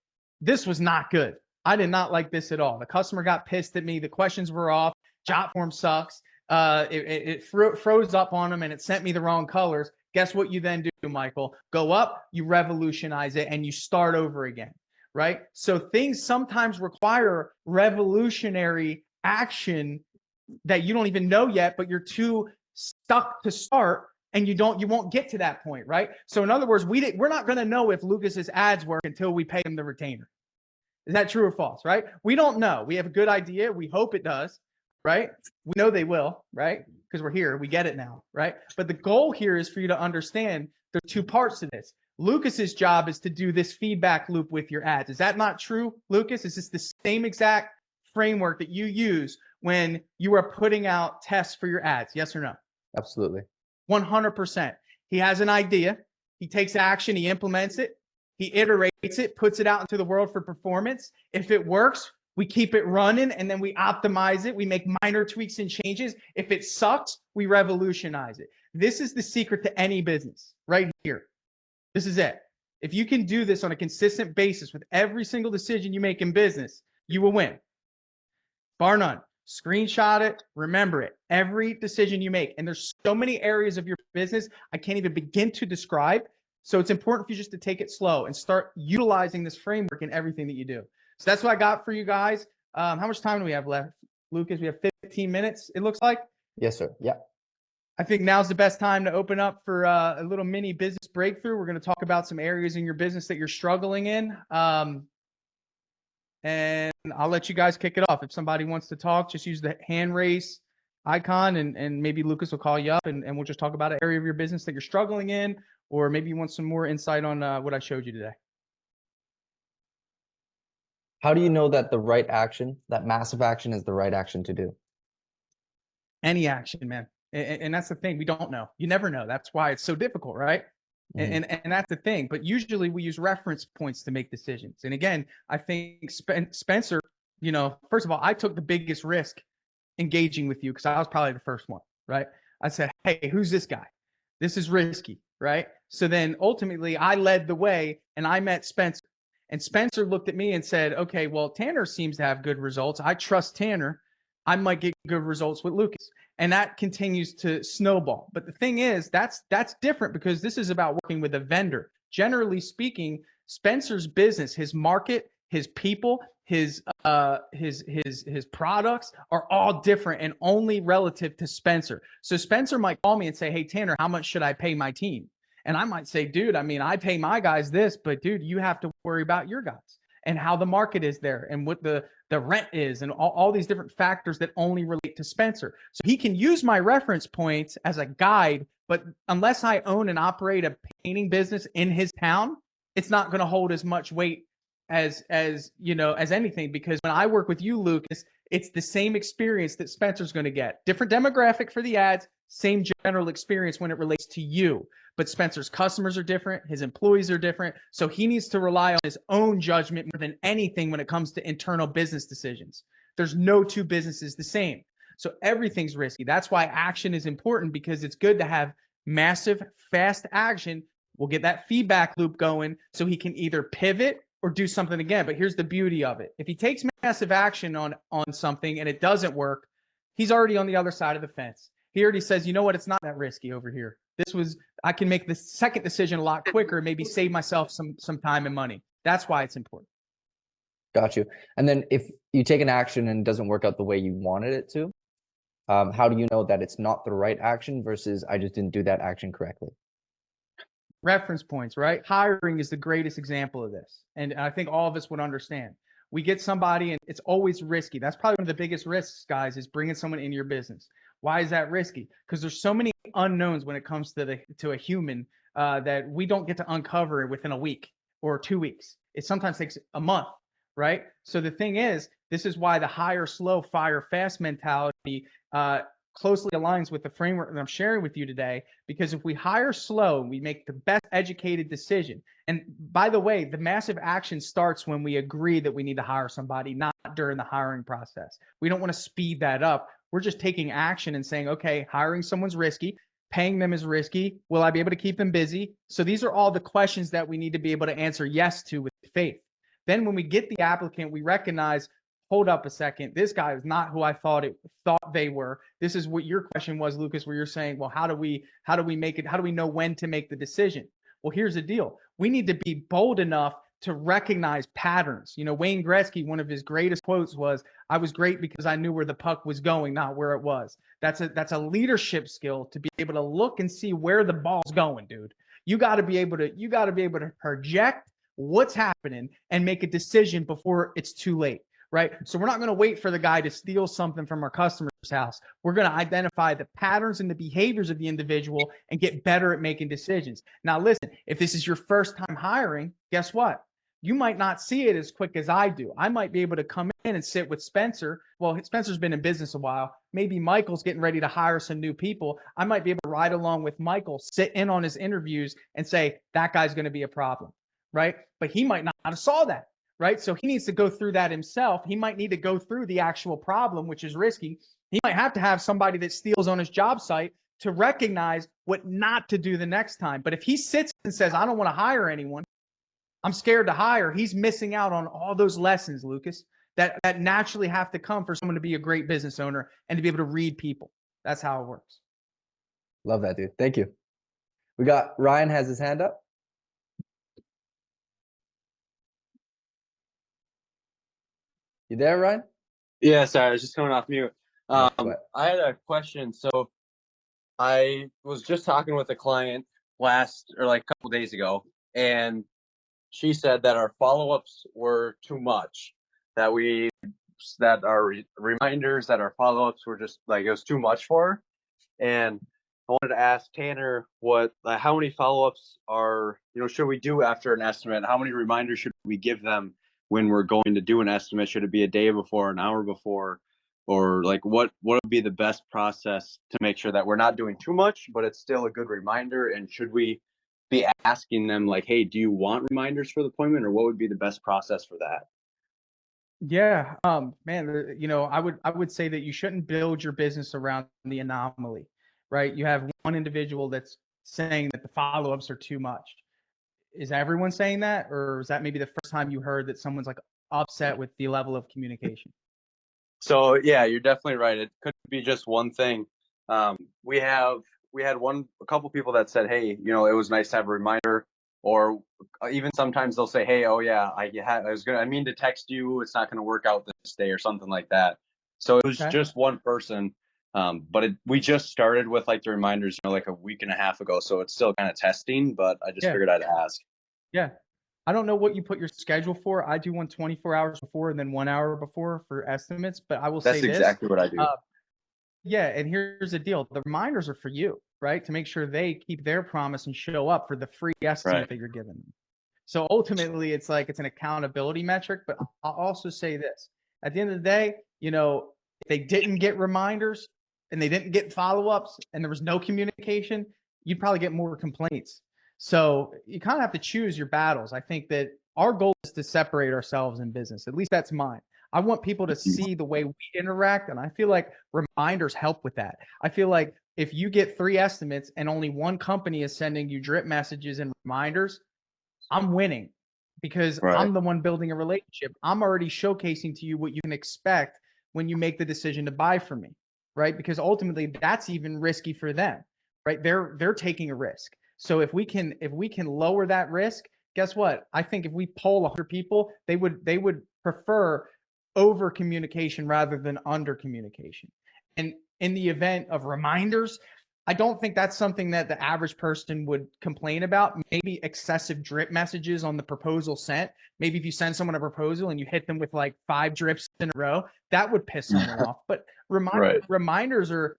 this was not good. I did not like this at all. The customer got pissed at me. The questions were off. JotForm sucks. It froze up on them and it sent me the wrong colors. Guess what you then do, Michael? Go up, you revolutionize it, and you start over again, right? So things sometimes require revolutionary action that you don't even know yet, but you're too stuck to start, and you won't get to that point, right? So in other words, we're not going to know if Lucas's ads work until we pay him the retainer. Is that true or false, right? We don't know. We have a good idea. We hope it does, right? We know they will, right? because we're here. We get it now, right? But the goal here is for you to understand there are two parts to this. Lucas's job is to do this feedback loop with your ads. Is that not true, Lucas? Is this the same exact framework that you use when you are putting out tests for your ads? Yes or no? Absolutely. 100%. He has an idea. He takes action. He implements it. He iterates it, puts it out into the world for performance. If it works, we keep it running, and then we optimize it. We make minor tweaks and changes. If it sucks, we revolutionize it. This is the secret to any business right here. This is it. If you can do this on a consistent basis with every single decision you make in business, you will win. Bar none. Screenshot it. Remember it. Every decision you make. And there's so many areas of your business I can't even begin to describe. So it's important for you just to take it slow and start utilizing this framework in everything that you do. So that's what I got for you guys. How much time do we have left, Lucas? We have 15 minutes, it looks like. Yes, sir. Yeah. I think now's the best time to open up for a little mini business breakthrough. We're going to talk about some areas in your business that you're struggling in. And I'll let you guys kick it off. If somebody wants to talk, just use the hand raise icon, and maybe Lucas will call you up, and we'll just talk about an area of your business that you're struggling in, or maybe you want some more insight on what I showed you today. How do you know that the right action, that massive action, is the right action to do? Any action, man. And that's the thing. We don't know. You never know. That's why it's so difficult, right? Mhm. And that's the thing. But usually we use reference points to make decisions. And again, I think Spencer, first of all, I took the biggest risk engaging with you because I was probably the first one, right? I said, hey, who's this guy? This is risky, right? So then ultimately I led the way and I met Spencer. And Spencer looked at me and said, okay, well, Tanner seems to have good results. I trust Tanner. I might get good results with Lucas. And that continues to snowball. But the thing is, that's different because this is about working with a vendor. Generally speaking, Spencer's business, his market, his people, his products are all different and only relative to Spencer. So Spencer might call me and say, hey, Tanner, how much should I pay my team? And I might say, dude, I mean, I pay my guys this, but dude, you have to worry about your guys and how the market is there and what the rent is and all these different factors that only relate to Spencer. So he can use my reference points as a guide, but unless I own and operate a painting business in his town, it's not going to hold as much weight as anything, because when I work with you, Lucas, it's the same experience that Spencer's going to get. Different demographic for the ads, same general experience when it relates to you. But Spencer's customers are different. His employees are different. So he needs to rely on his own judgment more than anything when it comes to internal business decisions. There's no two businesses the same. So everything's risky. That's why action is important, because it's good to have massive, fast action. We'll get that feedback loop going so he can either pivot or do something again. But here's the beauty of it. If he takes massive action on something and it doesn't work, he's already on the other side of the fence. He already says, you know what? It's not that risky over here. I can make the second decision a lot quicker, maybe save myself some time and money. That's why it's important. Got you. And then if you take an action and it doesn't work out the way you wanted it to, how do you know that it's not the right action versus I just didn't do that action correctly? Reference points, right? Hiring is the greatest example of this. And I think all of us would understand. We get somebody and it's always risky. That's probably one of the biggest risks, guys, is bringing someone into your business. Why is that risky? Because there's so many unknowns when it comes to a human that we don't get to uncover within a week or 2 weeks. It sometimes takes a month, right? So the thing is, this is why the hire slow, fire fast mentality closely aligns with the framework that I'm sharing with you today. Because if we hire slow, we make the best educated decision. And by the way, the massive action starts when we agree that we need to hire somebody, not during the hiring process. We don't want to speed that up. We're just taking action and saying, okay, hiring someone's risky, paying them is risky. Will I be able to keep them busy? So these are all the questions that we need to be able to answer yes to with faith. Then when we get the applicant, we recognize, hold up a second, this guy is not who I thought they were. This is what your question was, Lucas, where you're saying, well, how do we make it? How do we know when to make the decision? Well, here's the deal. We need to be bold enough to recognize patterns. Wayne Gretzky, one of his greatest quotes was, I was great because I knew where the puck was going, not where it was. That's a leadership skill, to be able to look and see where the ball's going, dude. You got to be able to project what's happening and make a decision before it's too late, right? So we're not going to wait for the guy to steal something from our customers house. We're going to identify the patterns and the behaviors of the individual and get better at making decisions. Now, listen, if this is your first time hiring, guess what? You might not see it as quick as I do. I might be able to come in and sit with Spencer. Well, Spencer's been in business a while. Maybe Michael's getting ready to hire some new people. I might be able to ride along with Michael, sit in on his interviews and say, that guy's going to be a problem, right? But he might not have saw that, right? So he needs to go through that himself. He might need to go through the actual problem, which is risky. He might have to have somebody that steals on his job site to recognize what not to do the next time. But if he sits and says, I don't want to hire anyone, I'm scared to hire, he's missing out on all those lessons, Lucas, that naturally have to come for someone to be a great business owner and to be able to read people. That's how it works. Love that, dude. Thank you. We got Ryan has his hand up. You there, Ryan? Yeah, sorry, I was just coming off mute. No sweat. I had a question. So I was just talking with a client a couple days ago, and she said that our follow-ups were too much, that our reminders, that our follow-ups were just like, it was too much for her. And I wanted to ask Tanner how many follow-ups should we do after an estimate? How many reminders should we give them when we're going to do an estimate? Should it be a day before, an hour before, or like what would be the best process to make sure that we're not doing too much, but it's still a good reminder? And should we be asking them like, hey, do you want reminders for the appointment, or what would be the best process for that? Yeah, man, I would say that you shouldn't build your business around the anomaly, right? You have one individual that's saying that the follow-ups are too much. Is everyone saying that, or is that maybe the first time you heard that someone's like upset with the level of communication? So yeah, you're definitely right. It could be just one thing. We had a couple people that said, hey, it was nice to have a reminder, or even sometimes they'll say, hey, oh yeah, I mean to text you, it's not going to work out this day or something like that. So it was just one person. But we just started with like the reminders, like a week and a half ago. So it's still kind of testing, but I just figured I'd ask. Yeah. I don't know what you put your schedule for. I do one 24 hours before and then 1 hour before for estimates, but I will say this. That's exactly what I do. Yeah, and here's the deal. The reminders are for you, right? To make sure they keep their promise and show up for the free estimate that you're giving them. So ultimately, it's an accountability metric, but I'll also say this. At the end of the day, if they didn't get reminders and they didn't get follow-ups and there was no communication, you'd probably get more complaints. So you kind of have to choose your battles. I think that our goal is to separate ourselves in business. At least that's mine. I want people to see the way we interact, and I feel like reminders help with that. I feel like if you get 3 estimates and only one company is sending you drip messages and reminders, I'm winning because I'm the one building a relationship. I'm already showcasing to you what you can expect when you make the decision to buy from me, right? Because ultimately that's even risky for them, right? They're taking a risk. So if we can lower that risk, guess what? I think if we poll 100 people, they would prefer over communication rather than under communication. And in the event of reminders, I don't think that's something that the average person would complain about. Maybe excessive drip messages on the proposal sent. Maybe if you send someone a proposal and you hit them with like 5 drips in a row, that would piss someone off. But reminders are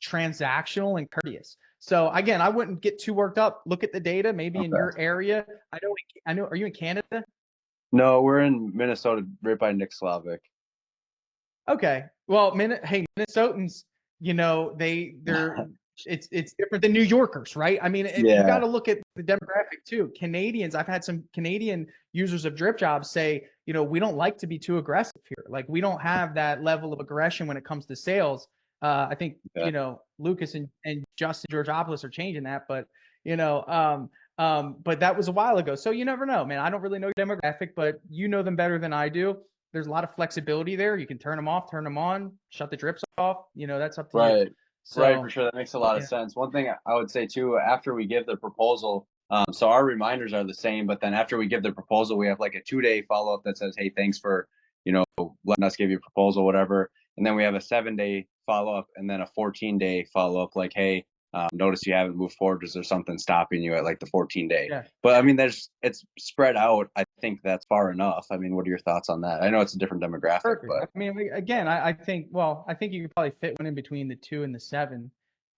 transactional and courteous. So again, I wouldn't get too worked up. Look at the data. Maybe in your area. I know. Are you in Canada? No, we're in Minnesota, right by Nick Slavic. Okay. Well, Minnesotans, it's different than New Yorkers, right? I mean, you got to look at the demographic too. Canadians, I've had some Canadian users of drip jobs say, we don't like to be too aggressive here. Like we don't have that level of aggression when it comes to sales. I think, Lucas and Justin Georgopoulos are changing that, but but that was a while ago. So you never know, man. I don't really know your demographic, but you know them better than I do. There's a lot of flexibility there. You can turn them off, turn them on, shut the drips off. That's up to you. So, right, for sure. That makes a lot of sense. One thing I would say too, after we give the proposal, so our reminders are the same, but then after we give the proposal, we have like a 2-day follow-up that says, hey, thanks for, letting us give you a proposal, whatever. And then we have a 7-day follow-up and then a 14-day follow-up, like, hey, notice you haven't moved forward. Is there something stopping you at like the 14-day? But I mean, it's spread out. I think that's far enough. I mean, what are your thoughts on that? I know it's a different demographic, Perfect. but I mean, again, I think, well, I think you could probably fit one in between the 2 and the 7.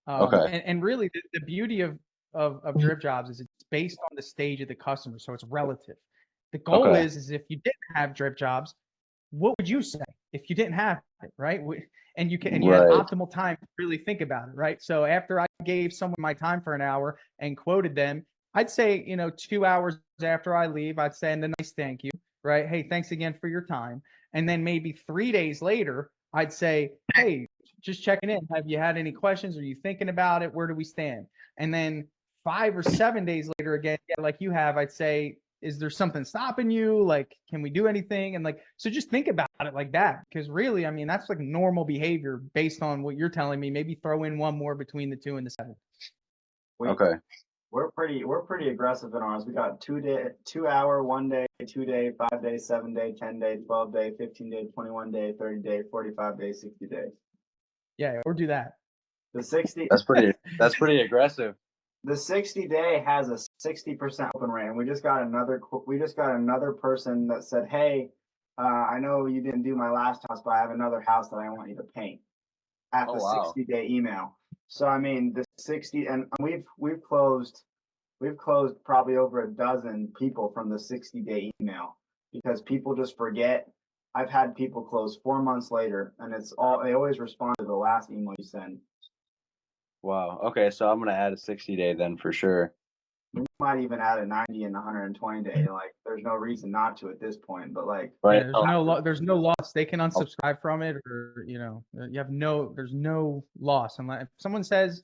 okay. And really the beauty of drip jobs is it's based on the stage of the customer. So it's relative. The goal Okay. is if you didn't have drip jobs, what would you say if you didn't have it, right? And you had Right. optimal time to really think about it, right? So after I gave someone my time for an hour and quoted them, I'd say, 2 hours after I leave, I'd send a nice thank you, right? Hey, thanks again for your time. And then maybe 3 days later, I'd say, hey, just checking in. Have you had any questions? Are you thinking about it? Where do we stand? And then 5 or 7 days later, again, yeah, like you have, I'd say, is there something stopping you? Like, can we do anything? And like, so just think about it like that. Because really, I mean, that's like normal behavior based on what you're telling me. Maybe throw in one more between the 2 and the 7. Okay. We're pretty aggressive in ours. We got 2 hour, 1 day, 2 day, 5 day, 7 day, 10 day, 12 day, 15 day, 21 day, 30 day, 45 day, 60 days. Yeah, or do that. The 60 That's pretty aggressive. the 60 day has a 60% open rate, and we just got another person that said, hey, I know you didn't do my last house, but I have another house that I want you to paint at Oh, the wow. 60-day email. So I mean, the 60, and we've closed probably over a dozen people from the 60-day email because people just forget. I've had people close 4 months later, and they always respond to the last email you send. Wow. Okay, so I'm gonna add a 60-day then for sure. We might even add a 90 and 120 day. Like, there's no reason not to at this point. But like, Right. Yeah, there's no loss. They can unsubscribe from it, or there's no loss unless if someone says,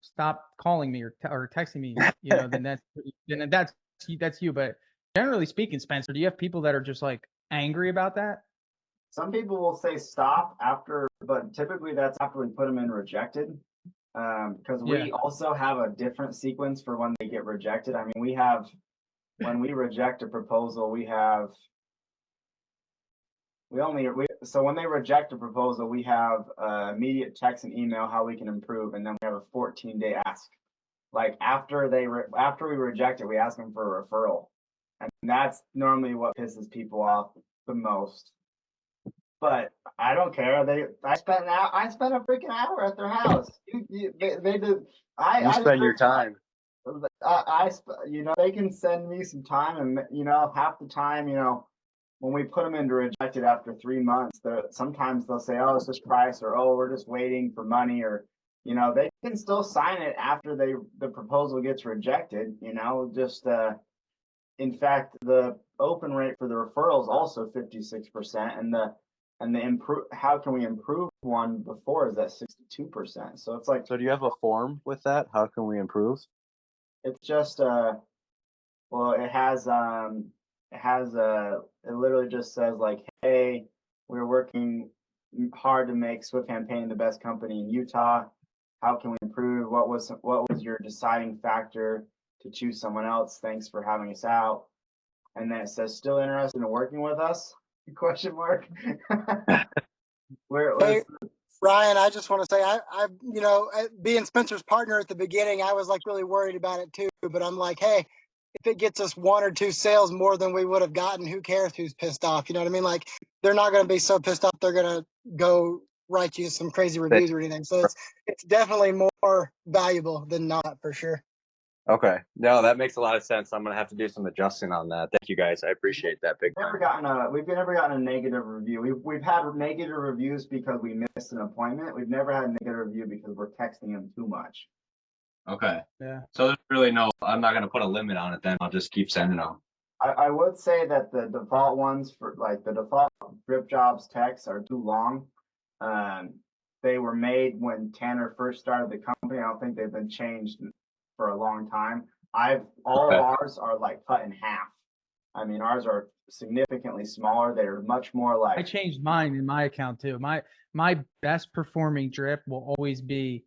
stop calling me or texting me, then that's you. But generally speaking, Spencer, do you have people that are just like angry about that? some people will say stop after, but typically that's after we put them in rejected. Because Yeah. we also have a different sequence for when they get rejected. I mean, when we reject a proposal, so when they reject a proposal, we have immediate text and email how we can improve, and then we have a 14-day ask. Like after we reject it, we ask them for a referral, and that's normally what pisses people off the most. But I don't care. I spent a freaking hour at their house. They did. You spend your time. They can send me some time, and half the time, when we put them into rejected after 3 months, sometimes they'll say, "Oh, it's this price," or "Oh, we're just waiting for money," or they can still sign it after the proposal gets rejected. In fact, the open rate for the referral is also 56%, and how can we improve one before is at 62%. So it's like, So do you have a form with that? How can we improve? it's just well, it literally just says like, hey, we're working hard to make Swift Painting the best company in Utah. How can we improve? What was your deciding factor to choose someone else? Thanks for having us out. And then it says, still interested in working with us? Question mark. Hey, Ryan, I just want to say, being Spencer's partner at the beginning, I was like really worried about it too. But I'm like, hey, if it gets us 1 or 2 sales more than we would have gotten, who cares who's pissed off? You know what I mean? Like, they're not going to be so pissed off they're going to go write you some crazy reviews or anything. So it's definitely more valuable than not, for sure. Okay. No, that makes a lot of sense. I'm gonna have to do some adjusting on that. Thank you guys. I appreciate that big time. We've never gotten a negative review. We've had negative reviews because we missed an appointment. We've never had a negative review because we're texting them too much. Okay. Yeah. So there's really I'm not gonna put a limit on it then. I'll just keep sending them. I would say that the default ones for the default drip jobs texts are too long. They were made when Tanner first started the company. I don't think they've been changed for a long time. All of ours are like cut in half. I mean, ours are significantly smaller. They're much more like. I changed mine in my account too. My best performing drip will always be,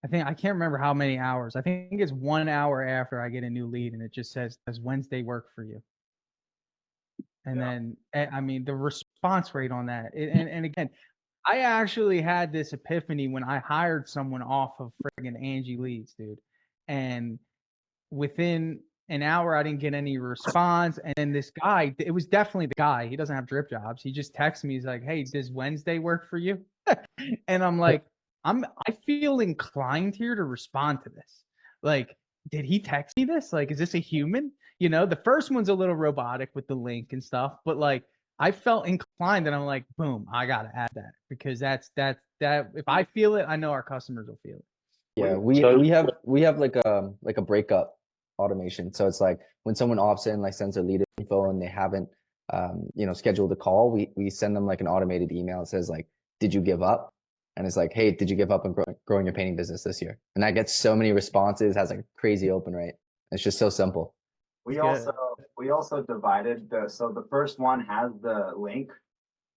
I can't remember how many hours. I think it's 1 hour after I get a new lead, and it just says, "Does Wednesday work for you?" And then, I mean, the response rate on that, and again, I actually had this epiphany when I hired someone off of friggin' Angie Leads, dude. And an hour, I didn't get any response. And then this guy, it was definitely the guy. He doesn't have drip jobs. He just texts me. He's like, "Hey, does Wednesday work for you?" And I'm like, I feel inclined here to respond to this. Like, did he text me this? Like, is this a human? You know, the first one's a little robotic with the link and stuff, but like, I felt inclined, and I'm like, boom, I gotta add that, because that's that. If I feel it, I know our customers will feel it. Yeah, So- we have like a breakup automation. So it's like when someone opts in, like sends their lead info and they haven't scheduled a call, we send them like an automated email that says like, did you give up? And it's like, hey, did you give up on growing your painting business this year? And that gets so many responses, has like a crazy open rate. It's just so simple. We Yeah. also divided so the first one has the link,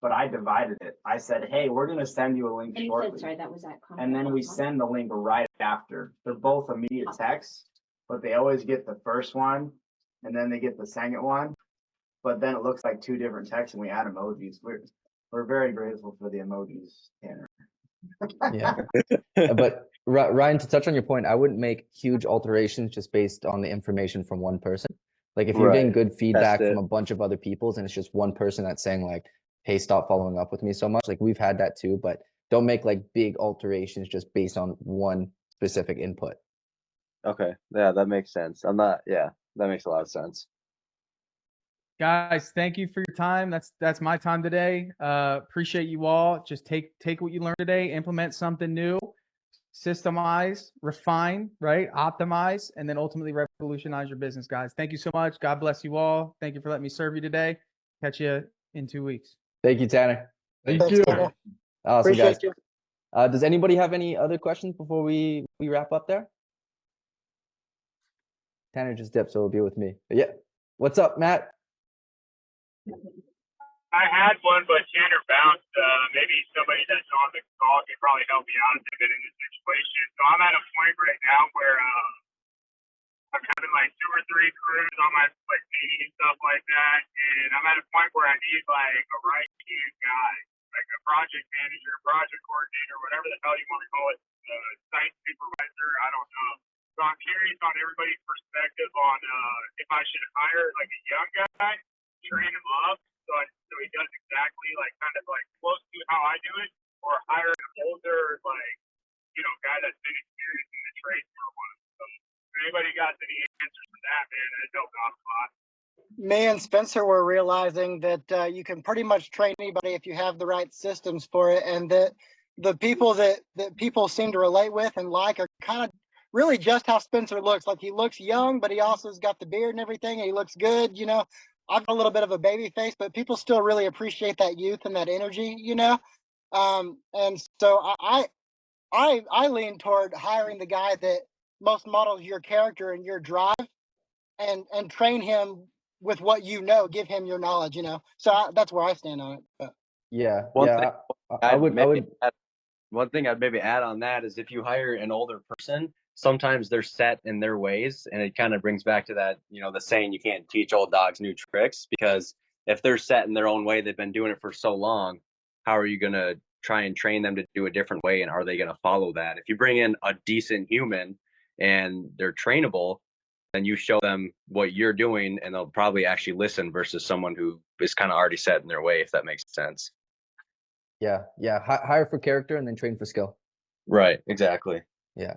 but I divided it. I said, hey, we're gonna send you a link And you shortly. said, sorry, that was that. And then we send the link right after. They're both immediate texts, but they always get the first one and then they get the second one. But then it looks like two different texts and we add emojis. We're very grateful for the emojis, Tanner. Yeah. But Ryan, to touch on your point, I wouldn't make huge alterations just based on the information from one person. Like if you're getting Right. good feedback it. from a bunch of other people's and it's just one person that's saying like, hey, stop following up with me so much. Like we've had that too, but don't make like big alterations just based on one specific input. Okay. Yeah, that makes sense. That makes a lot of sense. Guys, thank you for your time. That's my time today. Appreciate you all. Just take what you learned today, implement something new, systemize, refine, right? Optimize, and then ultimately revolutionize your business, guys. Thank you so much. God bless you all. Thank you for letting me serve you today. Catch you in 2 weeks. Thank you, Tanner. Thanks, Tanner. Awesome, guys. Appreciate you. Does anybody have any other questions before we wrap up there? Tanner just dipped, so it'll be with me. But yeah. What's up, Matt? I had one, but Tanner bounced. Maybe somebody that's on the call could probably help me out if they've been in this situation. So I'm at a point right now where I'm having like 2 or 3 crews on my like painting and stuff like that, and I'm at a point where I need like a right hand guy, like a project manager, project coordinator, whatever the hell you want to call it, site supervisor. I don't know. So I'm curious on everybody's perspective on if I should hire like a young guy, train him up so he does exactly like kind of like close to how I do it, or hire an older like guy that's been experienced in the trade for a while. So if anybody got any answers for that, man, it'd help out a lot. Me and Spencer were realizing that you can pretty much train anybody if you have the right systems for it, and that the people that people seem to relate with and like are kind of really just how Spencer looks. Like he looks young, but he also has got the beard and everything, and he looks good. I've got a little bit of a baby face, but people still really appreciate that youth and that energy. And so I lean toward hiring the guy that most models your character and your drive, and train him with what give him your knowledge. So that's where I stand on it. But. Yeah, One yeah. thing I would. One thing I'd maybe add on that is if you hire an older person, sometimes they're set in their ways, and it kind of brings back to that, the saying, you can't teach old dogs new tricks, because if they're set in their own way, they've been doing it for so long, how are you going to try and train them to do a different way, and are they going to follow that? If you bring in a decent human and they're trainable, then you show them what you're doing and they'll probably actually listen, versus someone who is kind of already set in their way, if that makes sense. Yeah. Hire for character and then train for skill. Right. Exactly. Yeah.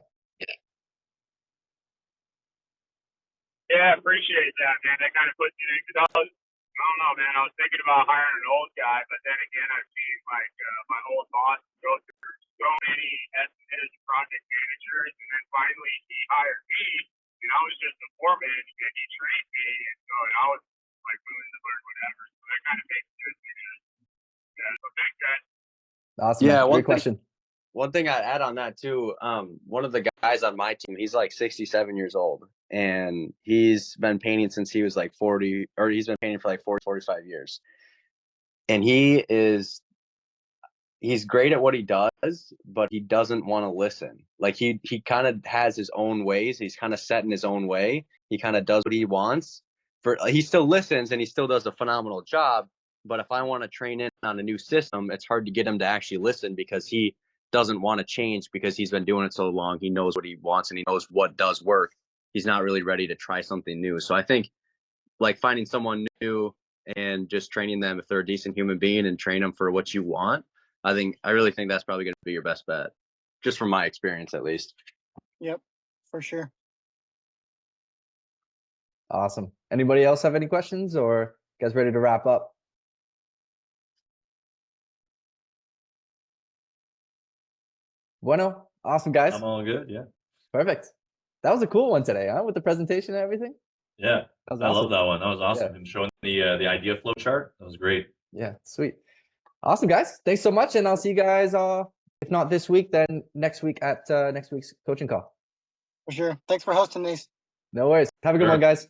Yeah, I appreciate that, man. That kind of puts it in, because I don't know, man. I was thinking about hiring an old guy, but then again, I've seen like my old boss go through so many estimators and project managers, and then finally he hired me, and I was just a foreman, and he trained me, and so I was like willing to learn whatever. So that kind of makes good sense. Yeah. So thanks, guys. Awesome. Yeah. Great question. One thing I'd add on that too, one of the guys on my team, he's like 67 years old, and he's been painting since he was like 40, or he's been painting for like 40, 45 years. And he's great at what he does, but he doesn't want to listen. Like he kind of has his own ways. He's kind of set in his own way. He kind of does what he wants. He still listens and he still does a phenomenal job. But if I want to train in on a new system, it's hard to get him to actually listen, because he doesn't want to change, because he's been doing it so long. He knows what he wants and he knows what does work. he's not really ready to try something new. So I think like finding someone new and just training them if they're a decent human being and train them for what you want. I really think that's probably going to be your best bet, just from my experience at least. Yep, for sure. Awesome. Anybody else have any questions, or you guys ready to wrap up? Bueno, awesome guys. I'm all good. Yeah. Perfect. That was a cool one today, huh? With the presentation and everything. Yeah. That was I awesome. love that one. That was awesome. Yeah. And showing the idea flow chart. That was great. Yeah, sweet. Awesome guys. Thanks so much. And I'll see you guys if not this week, then next week at next week's coaching call. For sure. Thanks for hosting these. No worries. Have a good Sure. one, guys.